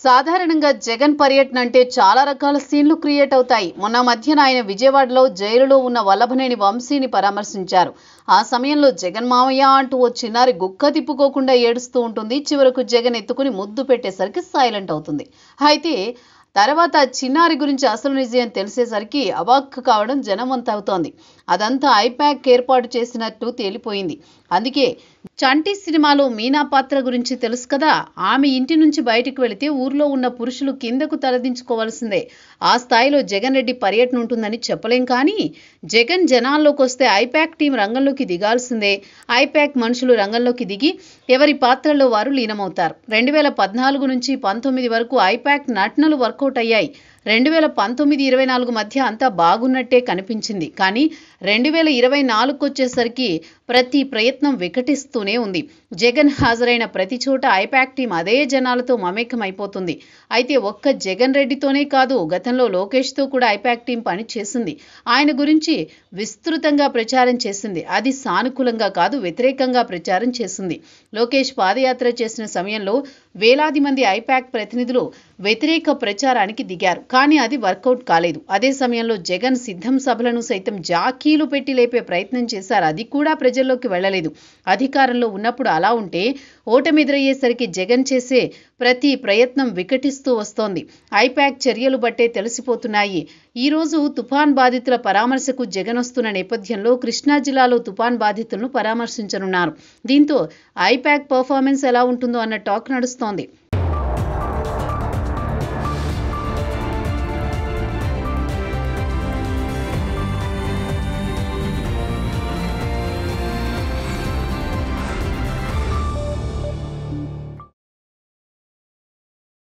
సాధారణంగా జగన్ పర్యటన అంటే చాలా రకాల సీన్లు క్రియేట్ అవుతాయి. మొన్న మధ్యన ఆయన విజయవాడలో జైలులో ఉన్న వల్లభనేని వంశీని పరామర్శించారు. ఆ సమయంలో జగన్ మామయ్య అంటూ ఓ చిన్నారి గుక్క తిప్పుకోకుండా ఏడుస్తూ ఉంటుంది. చివరకు జగన్ ఎత్తుకుని ముద్దు పెట్టేసరికి సైలెంట్ అవుతుంది. అయితే తర్వాత చిన్నారి గురించి అసలు నిజం తెలిసేసరికి అవాక్కు కావడం జనమంతా అవుతోంది. అదంతా ఐపాక్ ఏర్పాటు చేసినట్టు తేలిపోయింది. అందుకే చంటి సినిమాలో మీనా పాత్ర గురించి తెలుసు కదా, ఆమె ఇంటి నుంచి బయటకు వెళితే ఊర్లో ఉన్న పురుషులు కిందకు తలదించుకోవాల్సిందే. ఆ స్థాయిలో జగన్ రెడ్డి పర్యటన ఉంటుందని చెప్పలేం. కానీ జగన్ జనాల్లోకి వస్తే ఐపాక్ టీం రంగంలోకి దిగాల్సిందే. ఐపాక్ మనుషులు రంగంలోకి దిగి ఎవరి పాత్రల్లో వారు లీనమవుతారు. 2014 నుంచి 19 వరకు ఐపాక్ నటనలు వర్కౌట్ అయ్యాయి. 2019-24 మధ్య అంతా బాగున్నట్టే కనిపించింది. కానీ 2024 వచ్చేసరికి ప్రతి ప్రయత్నం వికటిస్తూనే ఉంది. జగన్ హాజరైన ప్రతి చోట ఐపాక్ టీం అదే జనాలతో మమేకం అయిపోతుంది. అయితే ఒక్క జగన్ రెడ్డితోనే కాదు, గతంలో లోకేష్తో కూడా ఐపాక్ టీం పని చేసింది. ఆయన గురించి విస్తృతంగా ప్రచారం చేసింది. అది సానుకూలంగా కాదు, వ్యతిరేకంగా ప్రచారం చేసింది. లోకేష్ పాదయాత్ర చేసిన సమయంలో వేలాది మంది ఐపాక్ ప్రతినిధులు వ్యతిరేక ప్రచారానికి దిగారు. కానీ అది వర్కౌట్ కాలేదు. అదే సమయంలో జగన్ సిద్ధం సభలను సైతం జాకీలు పెట్టి లేపే ప్రయత్నం చేశారు. అది కూడా ప్రజల్లోకి వెళ్ళలేదు. అధికారంలో ఉన్నప్పుడు అలా ఉంటే ఓటమి ఎదురయ్యేసరికి జగన్ చేసే ప్రతి ప్రయత్నం వికటిస్తూ వస్తోంది. ఐపాక్ చర్యలు బట్టే తెలిసిపోతున్నాయి. ఈరోజు తుఫాన్ బాధితుల పరామర్శకు జగన్ వస్తున్న నేపథ్యంలో కృష్ణా జిల్లాలో తుఫాన్ బాధితులను పరామర్శించనున్నారు. దీంతో ఐపాక్ పర్ఫార్మెన్స్ ఎలా ఉంటుందో అన్న టాక్ నడుస్తోంది.